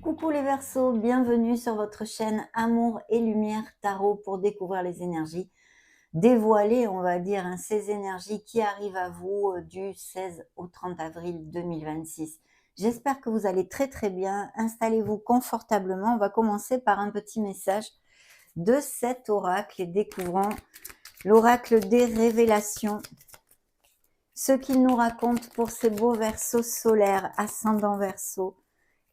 Coucou les Verseaux, bienvenue sur votre chaîne Amour et Lumière Tarot pour découvrir les énergies, dévoiler on va dire ces énergies qui arrivent à vous du 16 au 30 avril 2026. J'espère que vous allez très bien, installez-vous confortablement. On va commencer par un petit message de cet oracle et découvrons l'oracle des révélations. Ce qu'il nous raconte pour ces beaux Verseaux solaires, ascendant Verseau,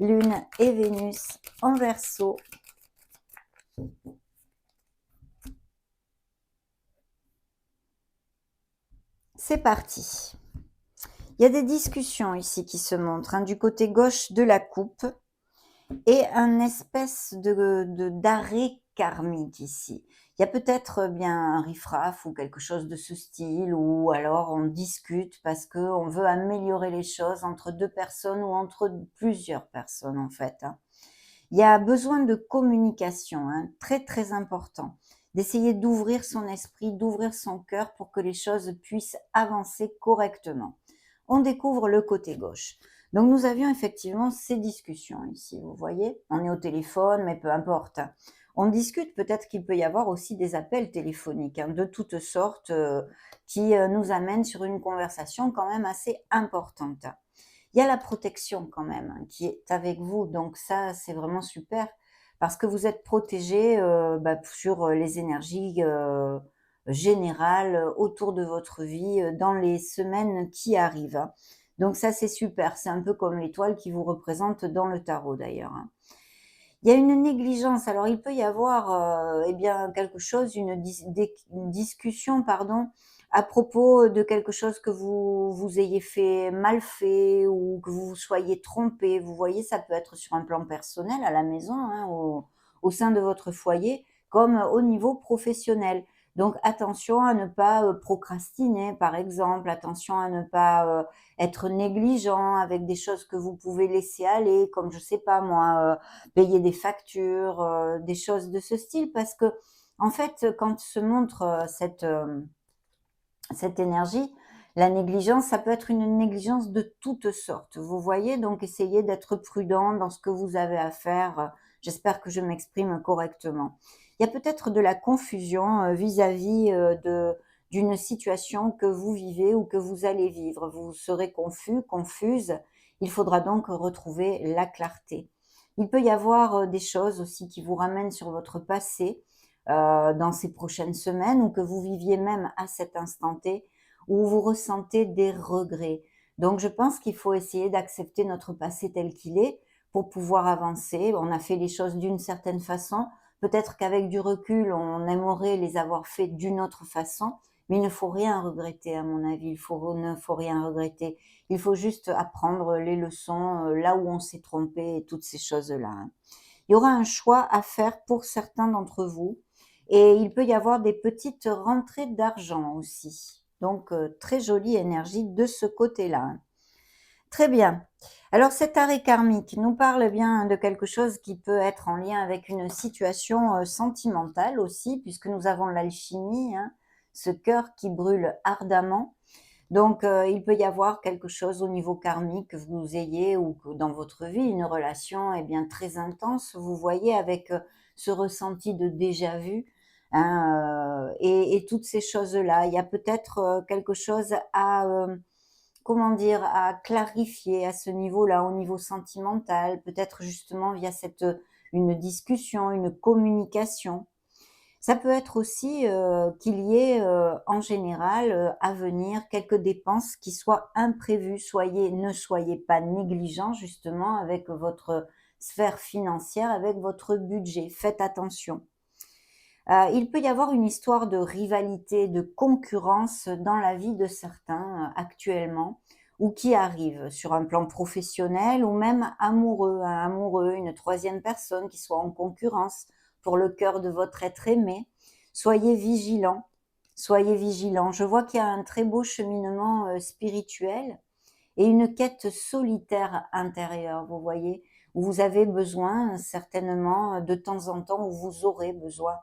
Lune et Vénus en Verseau. C'est parti. Il y a des discussions ici qui se montrent, du côté gauche de la coupe et un espèce d'arrêt karmique ici. Il y a peut-être bien un riffraff ou quelque chose de ce style, ou alors on discute parce qu'on veut améliorer les choses entre deux personnes ou entre plusieurs personnes en fait. Il y a besoin de communication, très important, d'essayer d'ouvrir son esprit, d'ouvrir son cœur pour que les choses puissent avancer correctement. On découvre le côté gauche. Donc nous avions effectivement ces discussions ici, vous voyez, on est au téléphone, mais peu importe. On discute, peut-être qu'il peut y avoir aussi des appels téléphoniques de toutes sortes qui nous amènent sur une conversation quand même assez importante. Il y a la protection quand même qui est avec vous, donc ça c'est vraiment super parce que vous êtes protégé sur les énergies générales autour de votre vie dans les semaines qui arrivent. Donc ça c'est super, c'est un peu comme l'étoile qui vous représente dans le tarot d'ailleurs. Il y a une négligence, alors il peut y avoir quelque chose, une discussion pardon, à propos de quelque chose que vous ayez fait mal fait ou que vous vous soyez trompé. Vous voyez, ça peut être sur un plan personnel à la maison, au sein de votre foyer, comme au niveau professionnel. Donc attention à ne pas procrastiner par exemple, attention à ne pas être négligent avec des choses que vous pouvez laisser aller, comme je sais pas moi, payer des factures, des choses de ce style, parce que en fait quand se montre cette énergie, la négligence, ça peut être une négligence de toutes sortes. Vous voyez, donc essayez d'être prudent dans ce que vous avez à faire. J'espère que je m'exprime correctement. Il y a peut-être de la confusion vis-à-vis d'une situation que vous vivez ou que vous allez vivre. Vous serez confus, confuse. Il faudra donc retrouver la clarté. Il peut y avoir des choses aussi qui vous ramènent sur votre passé, dans ces prochaines semaines, ou que vous viviez même à cet instant T, où vous ressentez des regrets. Donc je pense qu'il faut essayer d'accepter notre passé tel qu'il est pour pouvoir avancer. On a fait les choses d'une certaine façon, peut-être qu'avec du recul, on aimerait les avoir fait d'une autre façon, mais il ne faut rien regretter à mon avis, ne faut rien regretter. Il faut juste apprendre les leçons, là où on s'est trompé et toutes ces choses-là. Il y aura un choix à faire pour certains d'entre vous et il peut y avoir des petites rentrées d'argent aussi. Donc, très jolie énergie de ce côté-là. Très bien. Alors, cet arrêt karmique nous parle bien de quelque chose qui peut être en lien avec une situation sentimentale aussi, puisque nous avons l'alchimie, ce cœur qui brûle ardemment. Donc, il peut y avoir quelque chose au niveau karmique que vous ayez ou que dans votre vie, une relation bien très intense, vous voyez, avec ce ressenti de déjà vu, et toutes ces choses-là. Il y a peut-être quelque chose à, comment dire, à clarifier à ce niveau-là, au niveau sentimental, peut-être justement via une discussion, une communication. Ça peut être aussi qu'il y ait en général à venir quelques dépenses qui soient imprévues. Ne soyez pas négligents justement avec votre sphère financière, avec votre budget. Faites attention. Il peut y avoir une histoire de rivalité, de concurrence dans la vie de certains actuellement, ou qui arrive sur un plan professionnel ou même amoureux, un amoureux, une troisième personne qui soit en concurrence pour le cœur de votre être aimé. Soyez vigilants, soyez vigilants. Je vois qu'il y a un très beau cheminement spirituel et une quête solitaire intérieure, vous voyez, où vous avez besoin certainement de temps en temps, où vous aurez besoin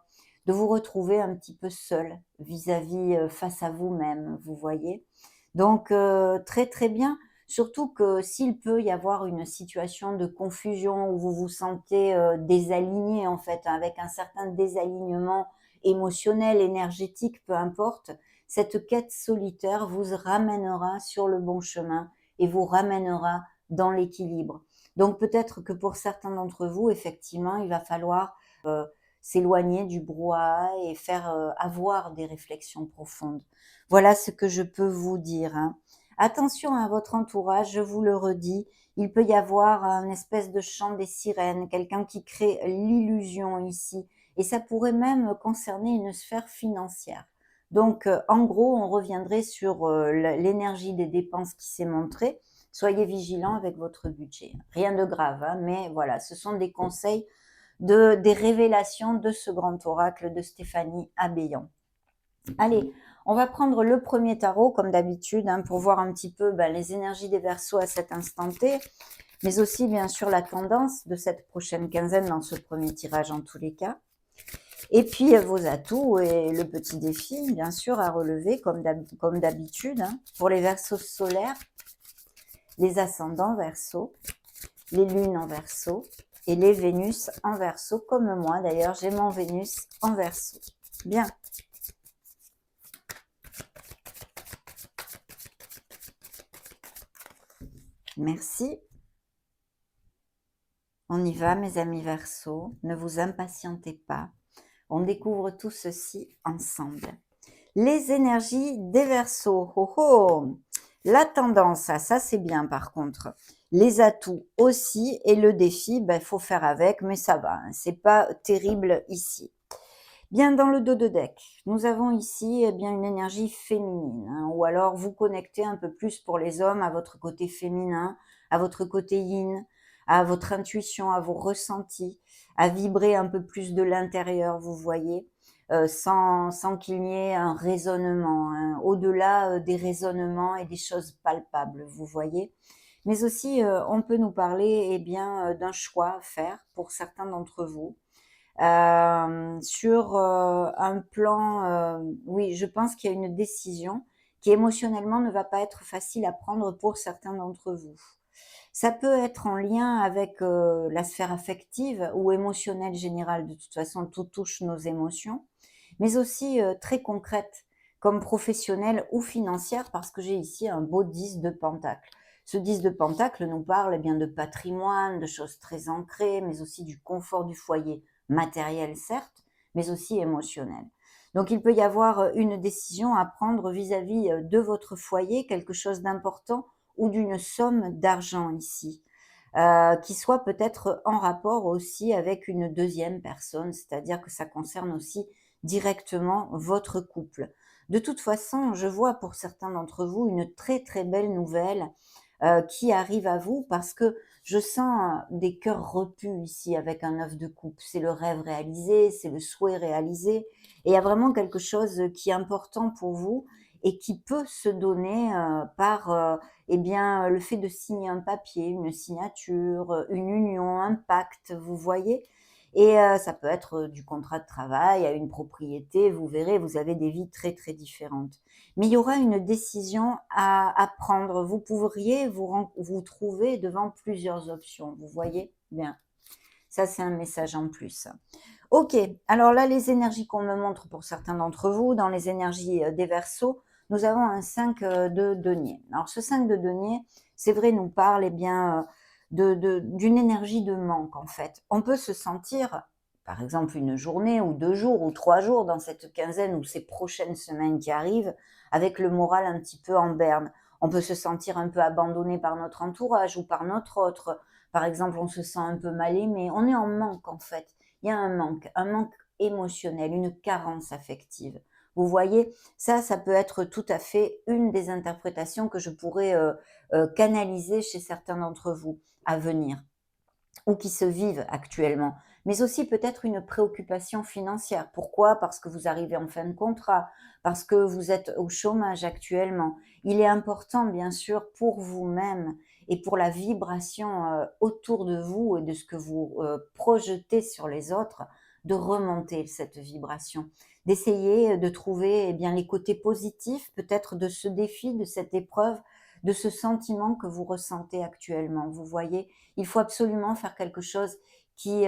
de vous retrouver un petit peu seul vis-à-vis, face à vous-même, vous voyez. Donc très bien. Surtout que s'il peut y avoir une situation de confusion où vous vous sentez désaligné en fait, avec un certain désalignement émotionnel, énergétique, peu importe, cette quête solitaire vous ramènera sur le bon chemin et vous ramènera dans l'équilibre. Donc peut-être que pour certains d'entre vous, effectivement, il va falloir s'éloigner du brouhaha et faire avoir des réflexions profondes. Voilà ce que je peux vous dire, hein. Attention à votre entourage, je vous le redis, il peut y avoir un espèce de chant des sirènes, quelqu'un qui crée l'illusion ici, et ça pourrait même concerner une sphère financière. Donc, en gros, on reviendrait sur l'énergie des dépenses qui s'est montrée. Soyez vigilants avec votre budget. Rien de grave, hein, mais voilà, ce sont des conseils des révélations de ce grand oracle de Stéphanie Abéant. Allez, on va prendre le premier tarot, comme d'habitude, hein, pour voir un petit peu les énergies des Verseaux à cet instant T, mais aussi, bien sûr, la tendance de cette prochaine quinzaine dans ce premier tirage en tous les cas. Et puis, vos atouts et le petit défi, bien sûr, à relever, comme d'habitude, hein, pour les Verseaux solaires, les ascendants Verseaux, les lunes en Verseau et les Vénus en Verseau, comme moi d'ailleurs, j'ai mon Vénus en Verseau. Bien. Merci. On y va, mes amis Verseau. Ne vous impatientez pas. On découvre tout ceci ensemble. Les énergies des Verseaux. Oh oh. La tendance, ça c'est bien par contre. Les atouts aussi et le défi, faut faire avec, mais ça va, hein, c'est pas terrible ici. Bien, dans le dos de deck, nous avons ici une énergie féminine, hein, ou alors vous connectez un peu plus pour les hommes à votre côté féminin, à votre côté yin, à votre intuition, à vos ressentis, à vibrer un peu plus de l'intérieur, vous voyez, sans qu'il n'y ait un raisonnement, hein, au-delà des raisonnements et des choses palpables, vous voyez. Mais aussi, on peut nous parler d'un choix à faire pour certains d'entre vous. Sur un plan, oui, je pense qu'il y a une décision qui émotionnellement ne va pas être facile à prendre pour certains d'entre vous. Ça peut être en lien avec la sphère affective ou émotionnelle générale, de toute façon tout touche nos émotions, mais aussi très concrète, comme professionnelle ou financière, parce que j'ai ici un beau 10 de pentacle. Ce 10 de pentacle nous parle de patrimoine, de choses très ancrées, mais aussi du confort du foyer, matériel certes, mais aussi émotionnel. Donc il peut y avoir une décision à prendre vis-à-vis de votre foyer, quelque chose d'important ou d'une somme d'argent ici, qui soit peut-être en rapport aussi avec une deuxième personne, c'est-à-dire que ça concerne aussi directement votre couple. De toute façon, je vois pour certains d'entre vous une très très belle nouvelle qui arrive à vous parce que je sens des cœurs repus ici avec un œuf de coupe. C'est le rêve réalisé, c'est le souhait réalisé. Et il y a vraiment quelque chose qui est important pour vous et qui peut se donner par le fait de signer un papier, une signature, une union, un pacte, vous voyez. Et ça peut être du contrat de travail à une propriété, vous verrez, vous avez des vies très très différentes. Mais il y aura une décision à prendre. Vous pourriez vous trouver devant plusieurs options, vous voyez bien. Ça, c'est un message en plus. Ok, alors là, les énergies qu'on me montre pour certains d'entre vous, dans les énergies des Verseaux, nous avons un 5 de denier. Alors ce 5 de denier, c'est vrai, nous parle d'une énergie de manque en fait. On peut se sentir, par exemple, une journée ou 2 jours ou 3 jours dans cette quinzaine ou ces prochaines semaines qui arrivent, avec le moral un petit peu en berne. On peut se sentir un peu abandonné par notre entourage ou par notre autre. Par exemple, on se sent un peu mal aimé. On est en manque en fait. Il y a un manque émotionnel, une carence affective. Vous voyez, ça peut être tout à fait une des interprétations que je pourrais canaliser chez certains d'entre vous à venir ou qui se vivent actuellement, mais aussi peut-être une préoccupation financière. Pourquoi? Parce que vous arrivez en fin de contrat, parce que vous êtes au chômage actuellement. Il est important, bien sûr, pour vous-même et pour la vibration autour de vous et de ce que vous projetez sur les autres, de remonter cette vibration, d'essayer de trouver les côtés positifs peut-être de ce défi, de cette épreuve, de ce sentiment que vous ressentez actuellement. Vous voyez, il faut absolument faire quelque chose qui,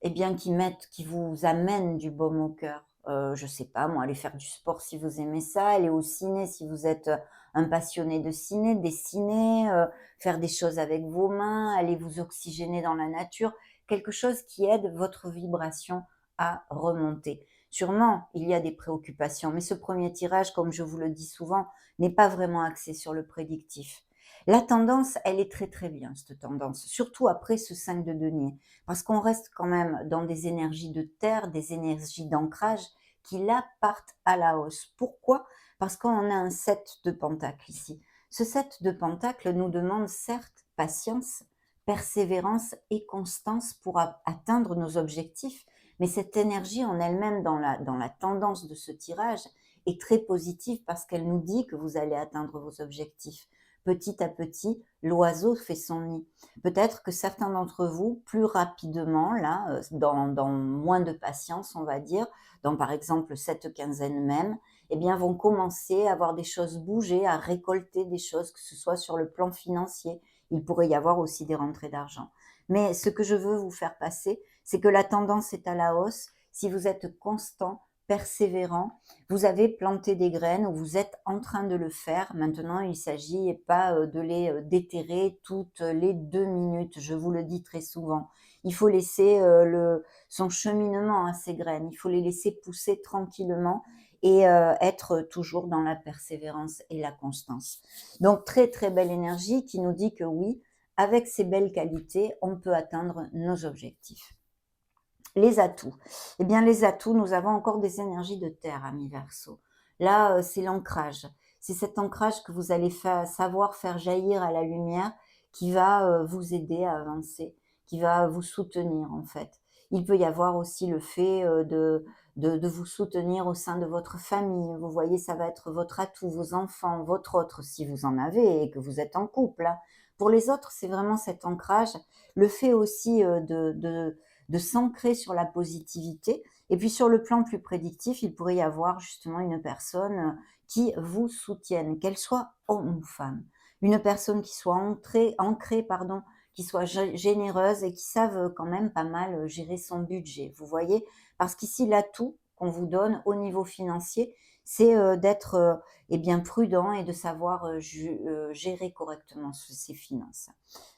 eh bien, qui vous amène du baume au cœur. Je sais pas moi, aller faire du sport si vous aimez ça, aller au ciné si vous êtes, un passionné de ciné, dessiner, faire des choses avec vos mains, aller vous oxygéner dans la nature, quelque chose qui aide votre vibration à remonter. Sûrement, il y a des préoccupations, mais ce premier tirage, comme je vous le dis souvent, n'est pas vraiment axé sur le prédictif. La tendance, elle est très très bien, cette tendance, surtout après ce 5 de denier, parce qu'on reste quand même dans des énergies de terre, des énergies d'ancrage qui là partent à la hausse. Pourquoi? Parce qu'on a un 7 de pentacle ici. Ce 7 de pentacle nous demande certes patience, persévérance et constance pour atteindre nos objectifs, mais cette énergie en elle-même dans la tendance de ce tirage est très positive parce qu'elle nous dit que vous allez atteindre vos objectifs. Petit à petit, l'oiseau fait son nid. Peut-être que certains d'entre vous, plus rapidement, là, dans moins de patience, on va dire, dans par exemple cette quinzaine même, eh bien, vont commencer à voir des choses bouger, à récolter des choses, que ce soit sur le plan financier. Il pourrait y avoir aussi des rentrées d'argent. Mais ce que je veux vous faire passer, c'est que la tendance est à la hausse. Si vous êtes constant, persévérant, vous avez planté des graines ou vous êtes en train de le faire. Maintenant, il ne s'agit pas de les déterrer toutes les 2 minutes. Je vous le dis très souvent. Il faut laisser son cheminement à ces graines. Il faut les laisser pousser tranquillement et être toujours dans la persévérance et la constance. Donc, très, très belle énergie qui nous dit que oui, avec ces belles qualités, on peut atteindre nos objectifs. Les atouts. Eh bien, les atouts, nous avons encore des énergies de terre, amis Verseau. Là, c'est l'ancrage. C'est cet ancrage que vous allez savoir faire jaillir à la lumière qui va vous aider à avancer, qui va vous soutenir en fait. Il peut y avoir aussi le fait de vous soutenir au sein de votre famille. Vous voyez, ça va être votre atout, vos enfants, votre autre, si vous en avez et que vous êtes en couple, hein. Pour les autres, c'est vraiment cet ancrage. Le fait aussi de s'ancrer sur la positivité. Et puis sur le plan plus prédictif, il pourrait y avoir justement une personne qui vous soutienne, qu'elle soit homme ou femme. Une personne qui soit ancrée, pardon, qui soit généreuse et qui savent quand même pas mal gérer son budget. Vous voyez? Parce qu'ici, l'atout qu'on vous donne au niveau financier, c'est d'être eh bien prudent et de savoir gérer correctement ses finances.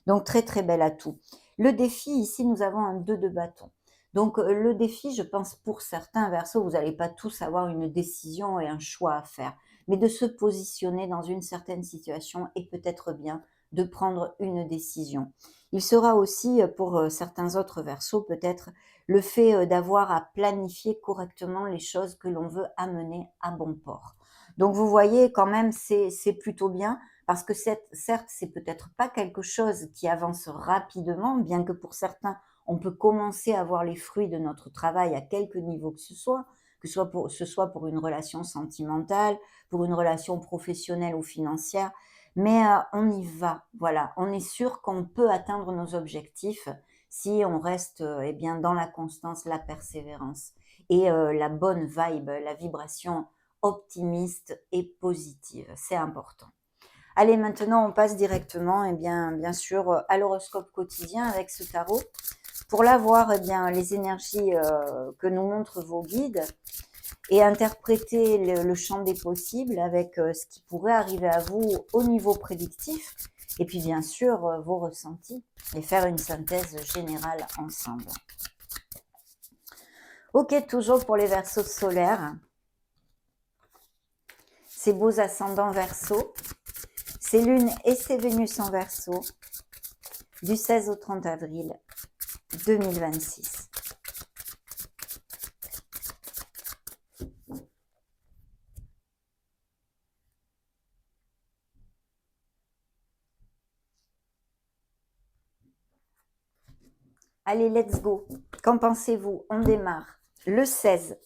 Donc très très bel atout. Le défi, ici, nous avons un 2 de bâton. Donc, le défi, je pense, pour certains Verseaux, vous n'allez pas tous avoir une décision et un choix à faire, mais de se positionner dans une certaine situation et peut-être bien de prendre une décision. Il sera aussi, pour certains autres Verseaux, peut-être le fait d'avoir à planifier correctement les choses que l'on veut amener à bon port. Donc, vous voyez, quand même, c'est plutôt bien parce que certes, c'est peut-être pas quelque chose qui avance rapidement, bien que pour certains, on peut commencer à voir les fruits de notre travail à quelque niveau que ce soit pour une relation sentimentale, pour une relation professionnelle ou financière, mais on y va, voilà. On est sûr qu'on peut atteindre nos objectifs si on reste eh bien, dans la constance, la persévérance et la bonne vibe, la vibration optimiste et positive. C'est important. Allez, maintenant, on passe directement, eh bien sûr, à l'horoscope quotidien avec ce tarot. Pour là, voir eh bien, les énergies que nous montrent vos guides et interpréter le champ des possibles avec ce qui pourrait arriver à vous au niveau prédictif. Et puis, bien sûr, vos ressentis et faire une synthèse générale ensemble. Ok, toujours pour les Verseaux solaires. Ces beaux ascendants Verseaux. C'est Lune et c'est Vénus en Verseau du 16 au 30 avril 2026. Allez, let's go. Qu'en pensez-vous? On démarre. Le 16.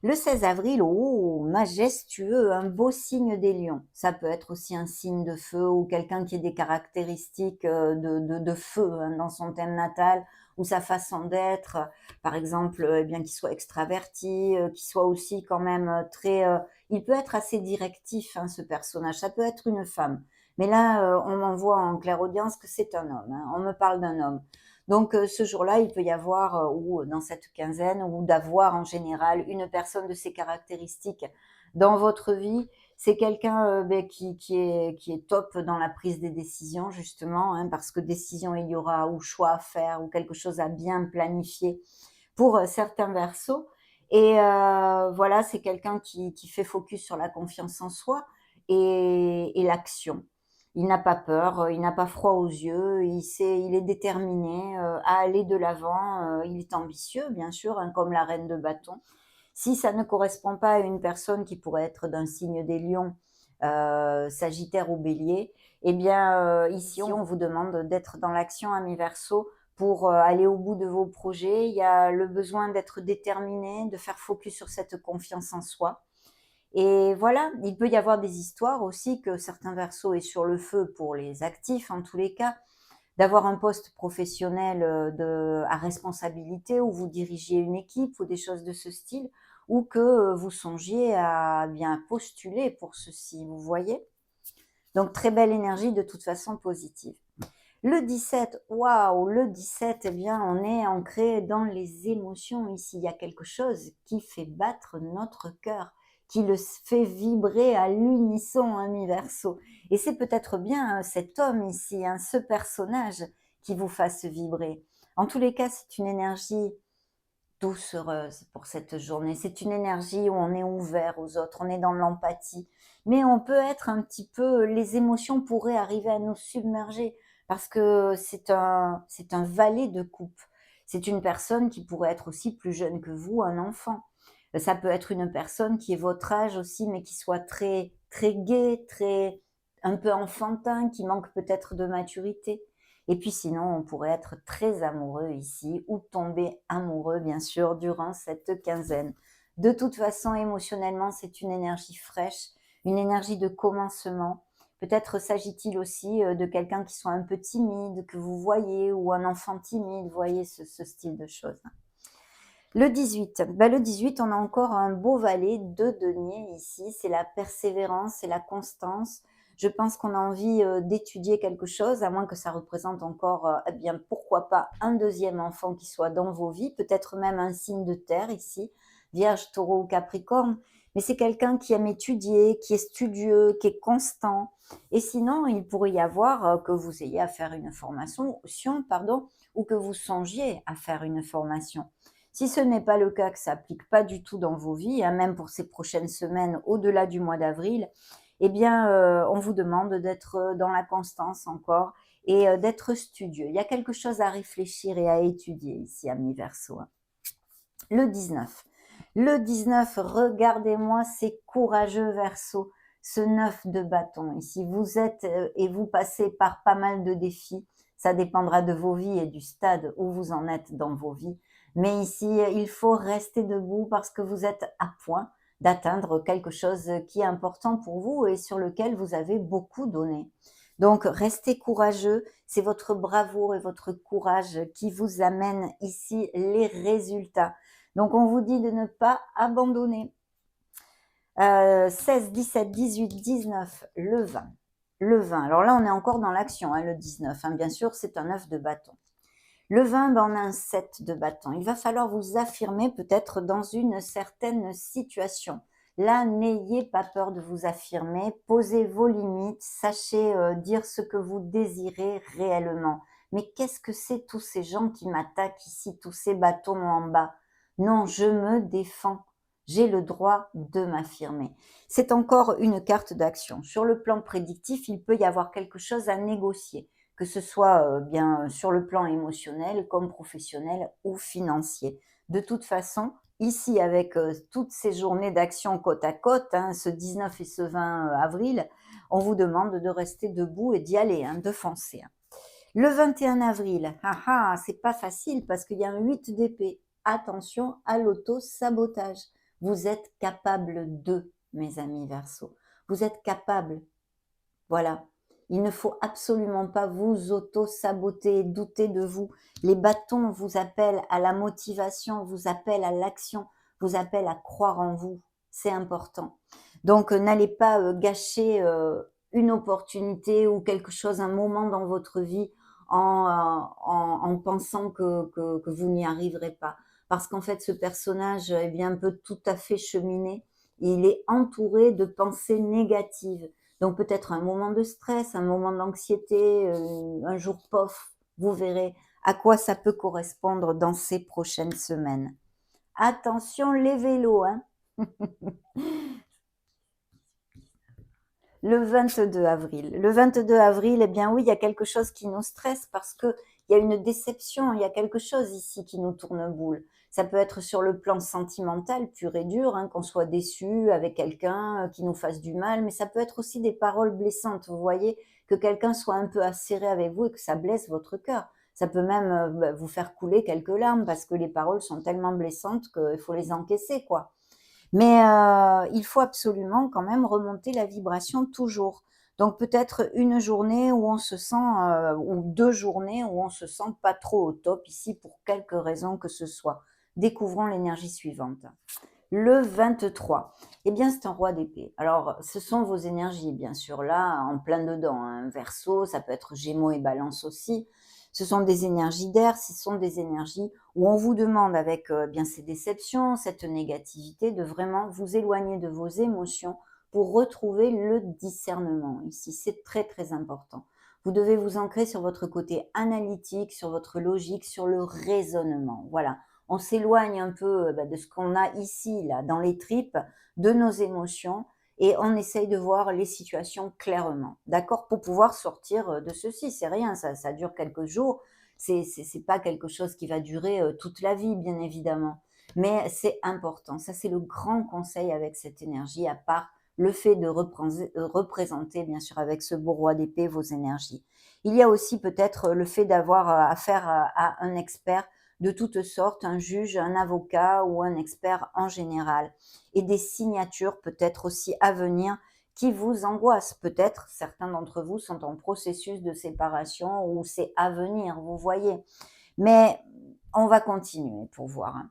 Le 16 avril, oh, majestueux, un beau signe des lions. Ça peut être aussi un signe de feu ou quelqu'un qui ait des caractéristiques de feu hein, dans son thème natal ou sa façon d'être. Par exemple, eh bien, qu'il soit extraverti, qu'il soit aussi quand même très... il peut être assez directif, hein, ce personnage. Ça peut être une femme. Mais là, on m'envoie en clairaudience que c'est un homme, hein. On me parle d'un homme. Donc ce jour-là, il peut y avoir, ou dans cette quinzaine, ou d'avoir en général une personne de ces caractéristiques dans votre vie. C'est quelqu'un, qui est top dans la prise des décisions justement, hein, parce que décision il y aura, ou choix à faire, ou quelque chose à bien planifier pour, certains Verseaux. Et voilà, c'est quelqu'un qui fait focus sur la confiance en soi et l'action. Il n'a pas peur, il n'a pas froid aux yeux, il est déterminé, à aller de l'avant, il est ambitieux bien sûr, hein, comme la reine de bâton. Si ça ne correspond pas à une personne qui pourrait être d'un signe des lions, Sagittaire ou Bélier, eh bien, ici on vous demande d'être dans l'action, amis Verseau, pour, aller au bout de vos projets. Il y a le besoin d'être déterminé, de faire focus sur cette confiance en soi. Et voilà, il peut y avoir des histoires aussi que certains Verseaux aient sur le feu pour les actifs en tous les cas, d'avoir un poste professionnel, à responsabilité, où vous dirigiez une équipe ou des choses de ce style, ou que, vous songiez à bien postuler pour ceci, vous voyez? Donc très belle énergie de toute façon positive. Le 17, waouh, le 17, eh bien, on est ancré dans les émotions ici. Il y a quelque chose qui fait battre notre cœur, qui le fait vibrer à l'unisson, ami Verseau. Et c'est peut-être bien cet homme ici, hein, ce personnage qui vous fasse vibrer. En tous les cas, c'est une énergie doucereuse pour cette journée. C'est une énergie où on est ouvert aux autres, on est dans l'empathie. Mais on peut être un petit peu, les émotions pourraient arriver à nous submerger parce que c'est un valet de coupe. C'est une personne qui pourrait être aussi plus jeune que vous, un enfant. Ça peut être une personne qui est votre âge aussi, mais qui soit très, très gai, très, un peu enfantin, qui manque peut-être de maturité. Et puis sinon, on pourrait être très amoureux ici, ou tomber amoureux, bien sûr, durant cette quinzaine. De toute façon, émotionnellement, c'est une énergie fraîche, une énergie de commencement. Peut-être s'agit-il aussi de quelqu'un qui soit un peu timide, que vous voyez, ou un enfant timide, vous voyez ce style de choses. Le 18, le 18, on a encore un beau valet de denier ici, c'est la persévérance, c'est la constance. Je pense qu'on a envie d'étudier quelque chose, à moins que ça représente encore, eh bien, pourquoi pas un deuxième enfant qui soit dans vos vies, peut-être même un signe de terre ici, Vierge, Taureau ou Capricorne. Mais c'est quelqu'un qui aime étudier, qui est studieux, qui est constant. Et sinon, il pourrait y avoir que vous ayez à faire une formation, pardon, ou que vous songiez à faire une formation. Si ce n'est pas le cas, que ça n'applique pas du tout dans vos vies, hein, même pour ces prochaines semaines au-delà du mois d'avril, eh bien, on vous demande d'être dans la constance encore et d'être studieux. Il y a quelque chose à réfléchir et à étudier ici, amis Verseau, hein. Le 19. Le 19, regardez-moi ces courageux Verseaux, ce 9 de bâton. Ici, vous êtes et vous passez par pas mal de défis. Ça dépendra de vos vies et du stade où vous en êtes dans vos vies. Mais ici, il faut rester debout parce que vous êtes à point d'atteindre quelque chose qui est important pour vous et sur lequel vous avez beaucoup donné. Donc, restez courageux. C'est votre bravoure et votre courage qui vous amène ici les résultats. Donc, on vous dit de ne pas abandonner. 16, 17, 18, 19, le 20. Le 20, alors là, on est encore dans l'action, hein, le 19. Hein, bien sûr, c'est un 9 de bâton. Le 20, on a un 7 de bâton. Il va falloir vous affirmer peut-être dans une certaine situation. Là, n'ayez pas peur de vous affirmer, posez vos limites, sachez dire ce que vous désirez réellement. Mais qu'est-ce que c'est tous ces gens qui m'attaquent ici, tous ces bâtons en bas? Non, je me défends. J'ai le droit de m'affirmer. C'est encore une carte d'action. Sur le plan prédictif, il peut y avoir quelque chose à négocier, que ce soit bien sur le plan émotionnel comme professionnel ou financier. De toute façon, ici, avec toutes ces journées d'action côte à côte, hein, ce 19 et ce 20 avril, on vous demande de rester debout et d'y aller, hein, de foncer. Hein. Le 21 avril, c'est pas facile parce qu'il y a un 8 d'épée. Attention à l'auto-sabotage. Vous êtes capable de, mes amis Verseau. Vous êtes capable. Voilà. Il ne faut absolument pas vous auto-saboter, douter de vous. Les bâtons vous appellent à la motivation, vous appellent à l'action, vous appellent à croire en vous. C'est important. Donc, n'allez pas gâcher une opportunité ou quelque chose, un moment dans votre vie en pensant que vous n'y arriverez pas. Parce qu'en fait, ce personnage, eh bien, peut tout à fait cheminer. Il est entouré de pensées négatives. Donc peut-être un moment de stress, un moment d'anxiété, un jour pof, vous verrez à quoi ça peut correspondre dans ces prochaines semaines. Attention les vélos, hein. Le 22 avril. Le 22 avril, eh bien oui, il y a quelque chose qui nous stresse parce que il y a une déception, il y a quelque chose ici qui nous tourne boule. Ça peut être sur le plan sentimental pur et dur, hein, qu'on soit déçu avec quelqu'un qui nous fasse du mal, mais ça peut être aussi des paroles blessantes. Vous voyez, que quelqu'un soit un peu acéré avec vous et que ça blesse votre cœur. Ça peut même vous faire couler quelques larmes parce que les paroles sont tellement blessantes qu'il faut les encaisser, quoi. Mais il faut absolument quand même remonter la vibration toujours. Donc peut-être une journée où on se sent, ou 2 journées où on se sent pas trop au top ici pour quelque raison que ce soit. Découvrons l'énergie suivante. Le 23, eh bien c'est un roi d'épée. Alors ce sont vos énergies bien sûr là, en plein dedans, hein. Verseau, ça peut être Gémeaux et Balance aussi. Ce sont des énergies d'air, ce sont des énergies où on vous demande avec bien ces déceptions, cette négativité, de vraiment vous éloigner de vos émotions pour retrouver le discernement. Ici, c'est très très important. Vous devez vous ancrer sur votre côté analytique, sur votre logique, sur le raisonnement. Voilà, on s'éloigne un peu de ce qu'on a ici, là, dans les tripes, de nos émotions, et on essaye de voir les situations clairement, d'accord, pour pouvoir sortir de ceci. C'est rien, ça dure quelques jours, c'est pas quelque chose qui va durer toute la vie, bien évidemment, mais c'est important. Ça, c'est le grand conseil avec cette énergie, à part le fait de représenter, bien sûr, avec ce beau roi d'épée, vos énergies. Il y a aussi peut-être le fait d'avoir affaire à un expert de toutes sortes, un juge, un avocat ou un expert en général, et des signatures peut-être aussi à venir qui vous angoissent. Peut-être certains d'entre vous sont en processus de séparation ou c'est à venir, vous voyez. Mais on va continuer pour voir, hein.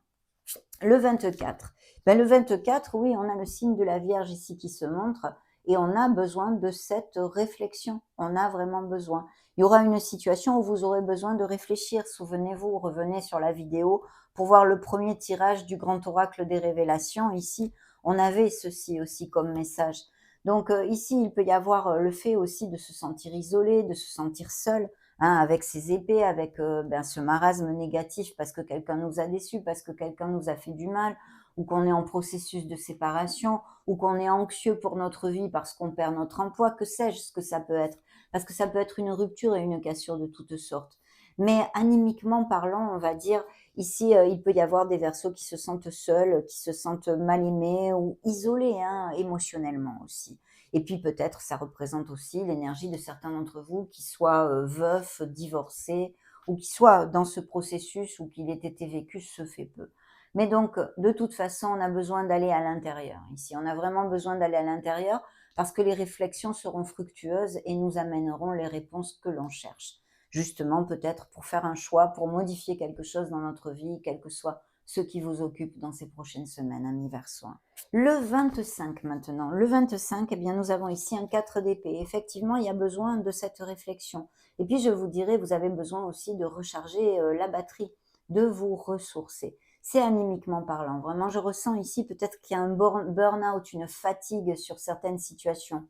Le 24. Ben, le 24, oui, on a le signe de la Vierge ici qui se montre et on a besoin de cette réflexion. On a vraiment besoin. Il y aura une situation où vous aurez besoin de réfléchir. Souvenez-vous, revenez sur la vidéo pour voir le premier tirage du grand oracle des révélations. Ici, on avait ceci aussi comme message. Donc ici, il peut y avoir le fait aussi de se sentir isolé, de se sentir seul, hein, avec ses épées, avec ce marasme négatif parce que quelqu'un nous a déçus, parce que quelqu'un nous a fait du mal, ou qu'on est en processus de séparation, ou qu'on est anxieux pour notre vie parce qu'on perd notre emploi, que sais-je ce que ça peut être. Parce que ça peut être une rupture et une cassure de toutes sortes. Mais animiquement parlant, on va dire, ici, il peut y avoir des Verseaux qui se sentent seuls, qui se sentent mal aimés ou isolés, hein, émotionnellement aussi. Et puis peut-être ça représente aussi l'énergie de certains d'entre vous qui soient veufs, divorcés, ou qui soient dans ce processus ou qu'il ait été vécu, se fait peu. Mais donc, de toute façon, on a besoin d'aller à l'intérieur. Ici, on a vraiment besoin d'aller à l'intérieur parce que les réflexions seront fructueuses et nous amèneront les réponses que l'on cherche. Justement, peut-être pour faire un choix, pour modifier quelque chose dans notre vie, quel que soit ce qui vous occupe dans ces prochaines semaines, amis Verseaux. Le 25 maintenant. Le 25, eh bien, nous avons ici un 4 d'épée. Effectivement, il y a besoin de cette réflexion. Et puis, je vous dirais, vous avez besoin aussi de recharger la batterie, de vous ressourcer. C'est animiquement parlant. Vraiment, je ressens ici peut-être qu'il y a un burn-out, une fatigue sur certaines situations.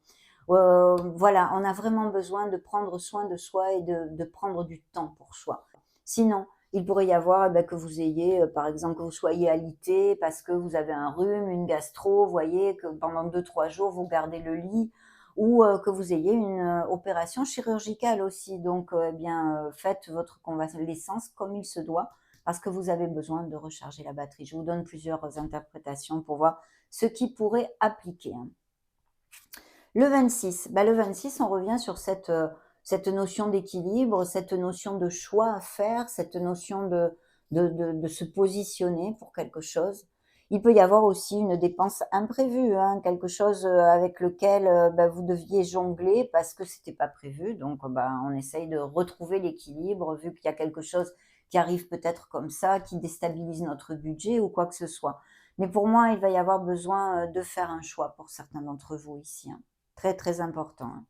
Voilà, on a vraiment besoin de prendre soin de soi et de prendre du temps pour soi. Sinon, il pourrait y avoir que vous ayez, par exemple, que vous soyez alité parce que vous avez un rhume, une gastro, vous voyez, que pendant 2-3 jours, vous gardez le lit, ou que vous ayez une opération chirurgicale aussi. Donc, faites votre convalescence comme il se doit parce que vous avez besoin de recharger la batterie. Je vous donne plusieurs interprétations pour voir ce qui pourrait appliquer, hein. Le 26, le 26, on revient sur cette notion d'équilibre, cette notion de choix à faire, cette notion de se positionner pour quelque chose. Il peut y avoir aussi une dépense imprévue, hein, quelque chose avec lequel vous deviez jongler parce que c'était pas prévu. Donc, on essaye de retrouver l'équilibre vu qu'il y a quelque chose qui arrive peut-être comme ça, qui déstabilise notre budget ou quoi que ce soit. Mais pour moi, il va y avoir besoin de faire un choix pour certains d'entre vous ici, hein. Très, très important, hein.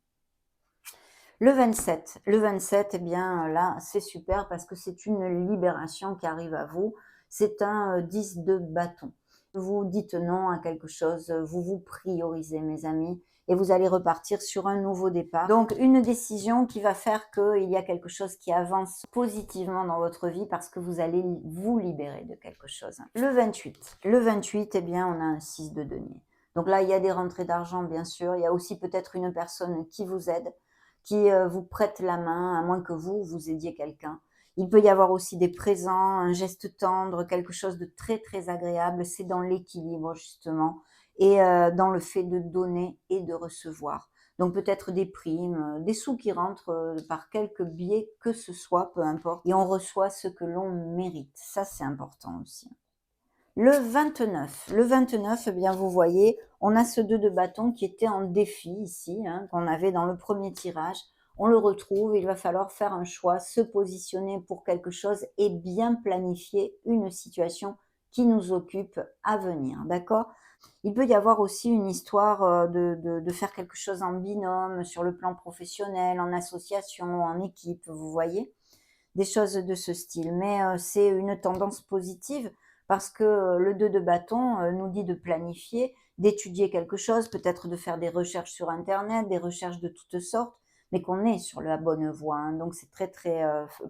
Le 27, eh bien là, c'est super parce que c'est une libération qui arrive à vous. C'est un 10 de bâton. Vous dites non à quelque chose, vous vous priorisez, mes amis, et vous allez repartir sur un nouveau départ. Donc, une décision qui va faire qu'il y a quelque chose qui avance positivement dans votre vie parce que vous allez vous libérer de quelque chose. Le 28, eh bien, on a un 6 de denier. Donc là, il y a des rentrées d'argent, bien sûr. Il y a aussi peut-être une personne qui vous aide, qui vous prête la main, à moins que vous aidiez quelqu'un. Il peut y avoir aussi des présents, un geste tendre, quelque chose de très, très agréable. C'est dans l'équilibre, justement, et dans le fait de donner et de recevoir. Donc peut-être des primes, des sous qui rentrent par quelque biais que ce soit, peu importe. Et on reçoit ce que l'on mérite. Ça, c'est important aussi. Le 29, eh bien, vous voyez, on a ce 2 de bâton qui était en défi ici, hein, qu'on avait dans le premier tirage. On le retrouve, il va falloir faire un choix, se positionner pour quelque chose et bien planifier une situation qui nous occupe à venir, d'accord? Il peut y avoir aussi une histoire de faire quelque chose en binôme, sur le plan professionnel, en association, en équipe, vous voyez? Des choses de ce style. Mais c'est une tendance positive parce que le 2 de bâton nous dit de planifier, d'étudier quelque chose, peut-être de faire des recherches sur internet, des recherches de toutes sortes, mais qu'on est sur la bonne voie, hein, donc c'est très très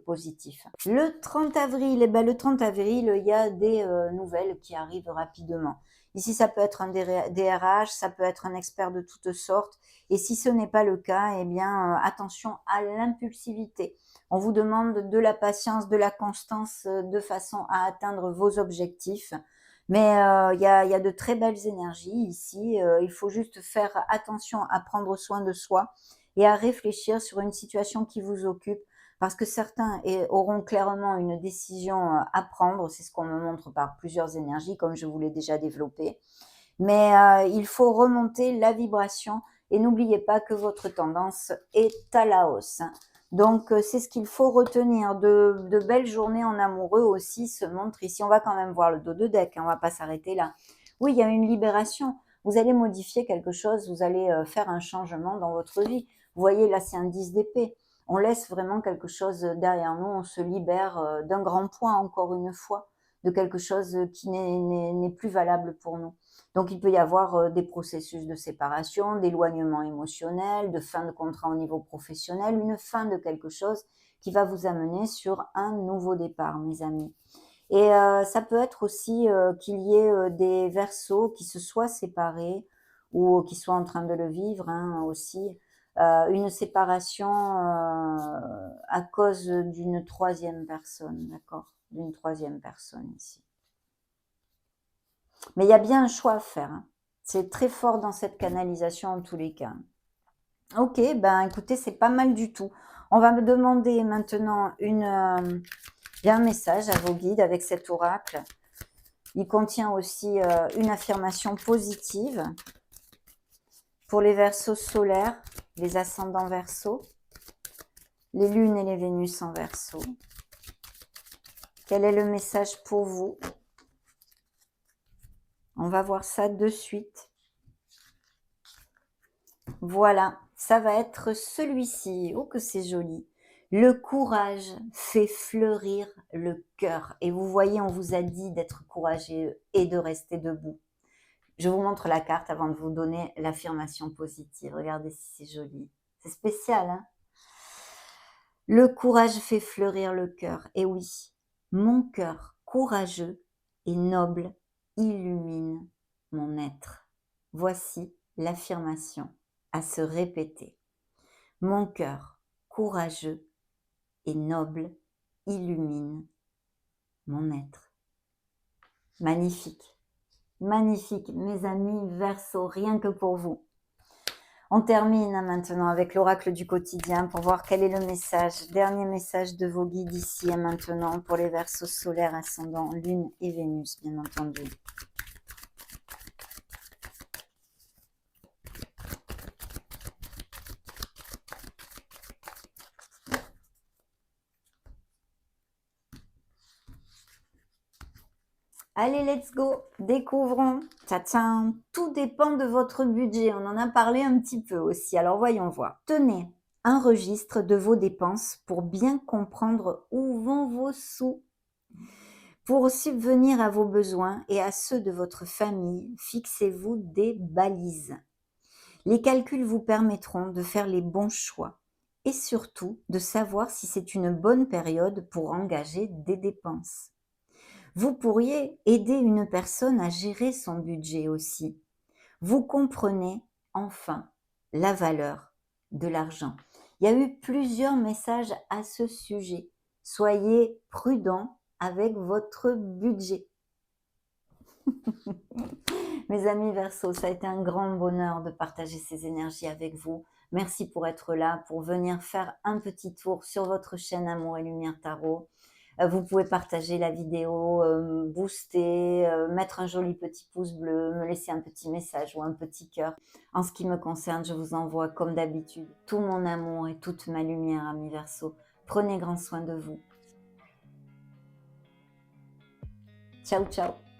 positif. Le 30 avril, eh ben, le 30 avril, il y a des nouvelles qui arrivent rapidement. Ici, ça peut être un DRH, ça peut être un expert de toutes sortes, et si ce n'est pas le cas, eh bien, attention à l'impulsivité. On vous demande de la patience, de la constance de façon à atteindre vos objectifs. Mais il y a de très belles énergies ici. Il faut juste faire attention à prendre soin de soi et à réfléchir sur une situation qui vous occupe parce que certains auront clairement une décision à prendre. C'est ce qu'on me montre par plusieurs énergies, comme je vous l'ai déjà développé. Mais il faut remonter la vibration et n'oubliez pas que votre tendance est à la hausse. Donc, c'est ce qu'il faut retenir. De belles journées en amoureux aussi se montrent ici. On va quand même voir le dos de deck, hein, on va pas s'arrêter là. Oui, il y a une libération. Vous allez modifier quelque chose, vous allez faire un changement dans votre vie. Vous voyez, là, c'est un 10 d'épée. On laisse vraiment quelque chose derrière nous, on se libère d'un grand point, encore une fois, de quelque chose qui n'est plus valable pour nous. Donc, il peut y avoir des processus de séparation, d'éloignement émotionnel, de fin de contrat au niveau professionnel, une fin de quelque chose qui va vous amener sur un nouveau départ, mes amis. Et ça peut être aussi qu'il y ait des Verseaux qui se soient séparés ou qui soient en train de le vivre hein, aussi. Une séparation à cause d'une troisième personne, d'accord? D'une troisième personne ici. Mais il y a bien un choix à faire. Hein. C'est très fort dans cette canalisation en tous les cas. Ok, ben écoutez, c'est pas mal du tout. On va me demander maintenant un message à vos guides avec cet oracle. Il contient aussi une affirmation positive pour les Verseaux solaires, les ascendants Verseaux, les lunes et les Vénus en Verseau. Quel est le message pour vous? On va voir ça de suite. Voilà, ça va être celui-ci. Oh, que c'est joli. Le courage fait fleurir le cœur. Et vous voyez, on vous a dit d'être courageux et de rester debout. Je vous montre la carte avant de vous donner l'affirmation positive. Regardez si c'est joli. C'est spécial, hein? Le courage fait fleurir le cœur. Et oui, mon cœur courageux et noble illumine mon être. Voici l'affirmation à se répéter. Mon cœur courageux et noble illumine mon être. Magnifique, magnifique, mes amis Verseaux, rien que pour vous. On termine maintenant avec l'oracle du quotidien pour voir quel est le message, dernier message de vos guides ici et maintenant pour les Verseaux solaires, ascendant, Lune et Vénus, bien entendu. Allez, let's go, découvrons. Tcha-tcha. Tout dépend de votre budget, on en a parlé un petit peu aussi, alors voyons voir. Tenez, un registre de vos dépenses pour bien comprendre où vont vos sous. Pour subvenir à vos besoins et à ceux de votre famille, fixez-vous des balises. Les calculs vous permettront de faire les bons choix et surtout de savoir si c'est une bonne période pour engager des dépenses. Vous pourriez aider une personne à gérer son budget aussi. Vous comprenez enfin la valeur de l'argent. Il y a eu plusieurs messages à ce sujet. Soyez prudent avec votre budget. Mes amis Verseau, ça a été un grand bonheur de partager ces énergies avec vous. Merci pour être là, pour venir faire un petit tour sur votre chaîne Amour et Lumière Tarot. Vous pouvez partager la vidéo, booster, mettre un joli petit pouce bleu, me laisser un petit message ou un petit cœur. En ce qui me concerne, je vous envoie comme d'habitude tout mon amour et toute ma lumière, amis Verseau. Prenez grand soin de vous. Ciao, ciao.